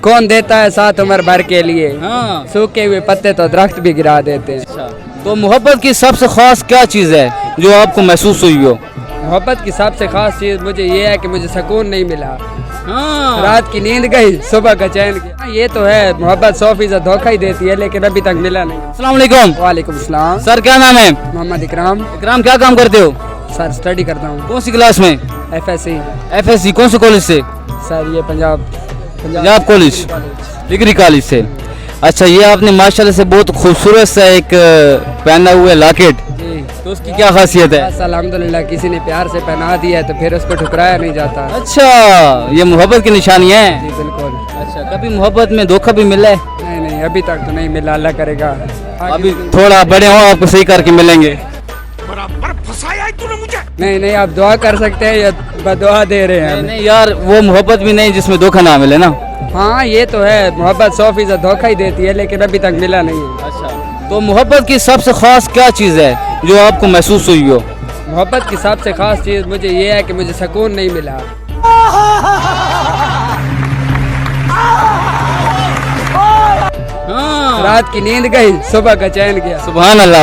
कौन देता है साथ उम्र भर के लिए, हाँ। सूखे हुए पत्ते तो दरख्त भी गिरा देते हैं। तो मोहब्बत की सबसे खास क्या चीज़ है जो आपको महसूस हुई हो? मोहब्बत की सबसे खास चीज़ मुझे ये है कि मुझे सुकून नहीं मिला, हाँ। रात की नींद गई, सुबह का चैन गया। ये तो है, मोहब्बत 100% धोखा ही देती है, लेकिन अभी तक मिला नहीं। अस्सलाम वालेकुम। वालेकुम सलाम। सर क्या नाम है? मोहम्मद इकराम। इकराम क्या काम करते हो? सर स्टडी करता हूँ, कौन सी क्लास में? FSC। FSC कौन से कॉलेज से? सर ये पंजाब कॉलेज, डिग्री कॉलेज से। अच्छा, ये आपने माशाल्लाह से बहुत खूबसूरत सा एक पहना हुआ लॉकेट, जी। तो उसकी क्या खासियत है? बस अल्हम्दुलिल्लाह किसी ने प्यार से पहना दिया है तो फिर उसको ठुकराया नहीं जाता। अच्छा, ये मोहब्बत की निशानी है। जी बिल्कुल। अच्छा, कभी मोहब्बत में धोखा भी मिला है? नहीं नहीं, अभी तक तो नहीं मिला, अल्लाह करेगा। अभी थोड़ा बड़े हो आपको सही करके मिलेंगे। नहीं नहीं, आप दुआ कर सकते हैं या बदुआ दे रहे हैं? नहीं यार, वो मोहब्बत भी नहीं जिसमें धोखा ना मिले ना। हाँ ये तो है, मोहब्बत 100% धोखा ही देती है, लेकिन अभी तक मिला नहीं है। अच्छा, तो मोहब्बत की सबसे खास क्या चीज़ है जो आपको महसूस हुई हो? मोहब्बत की सबसे खास चीज़ मुझे ये है कि मुझे सुकून नहीं मिला। हाँ। रात की नींद गई, सुबह का चैन गया। सुभान अल्लाह।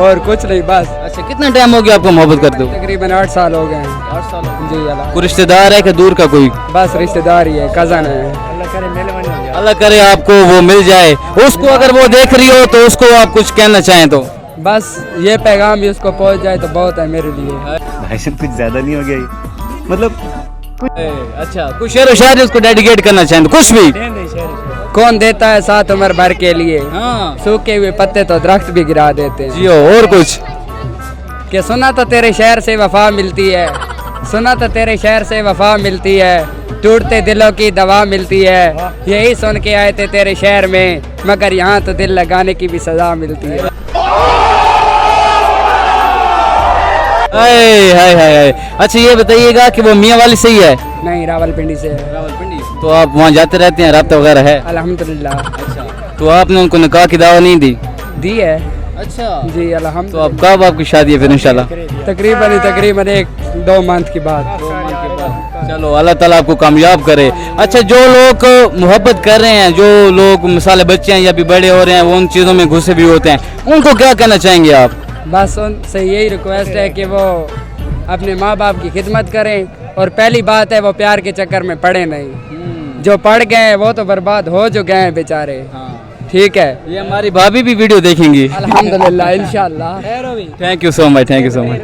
और कुछ नहीं बस। अच्छा, कितना टाइम हो गया आपको मोहब्बत करते हो? तकरीबन 8 साल हो गए हैं। 8 साल। जी अल्लाह। कोई रिश्तेदार है कि दूर का कोई? बस रिश्तेदार ही है, कज़न है। अल्लाह करे आपको वो मिल जाए। उसको अगर वो देख रही हो तो उसको आप कुछ कहना चाहें तो? बस ये पैगाम भी उसको पहुंच जाए तो बहुत है मेरे लिए। भाई साहब कुछ ज्यादा नहीं हो गया ये? मतलब अच्छा, कुछ शेर व शायरी उसको डेडिकेट करना चाहें तो कुछ भी? कौन देता है साथ उम्र भर के लिए, हाँ। सूखे हुए पत्ते तो दरख्त भी गिरा देते हैं। जियो। और कुछ? कि सुना तो तेरे शहर से वफा मिलती है, सुना तो तेरे शहर से वफा मिलती है, टूटते दिलों की दवा मिलती है, यही सुन के आए थे तेरे शहर में, मगर यहाँ तो दिल लगाने की भी सजा मिलती है। हाय हाय हाय हाय। अच्छा, ये बताइएगा कि वो मियाँ वाली सही है? नहीं, रावलपिंडी से है। रावलपिंडी। तो आप वहाँ जाते रहते हैं, राब्ता वगैरह है? अल्हम्दुलिल्लाह। अच्छा, तो आपने उनको निकाह की दावा नहीं दी? दी है। अच्छा जी तो अल्हम्दुलिल्लाह। अब कब आपकी शादी है फिर इंशाल्लाह? तकरीबन 1-2 मंथ के बाद। चलो, अल्लाह ताला आपको कामयाब करे। अच्छा, जो लोग मोहब्बत कर रहे हैं, जो लोग मिसाल बच्चे हैं या भी बड़े हो रहे हैं, वो उन चीज़ों में घुसे भी होते हैं, उनको क्या कहना चाहेंगे आप? बस उनसे यही रिक्वेस्ट है कि वो अपने माँ बाप की खिदमत करें, और पहली बात है वो प्यार के चक्कर में पड़े नहीं। जो पड़ गए हैं वो तो बर्बाद हो जो गए हैं बेचारे। ठीक है, ये हमारी भाभी भी वीडियो देखेंगी। अल्हम्दुलिल्लाह इंशाल्लाह। Thank you so much, thank you so much.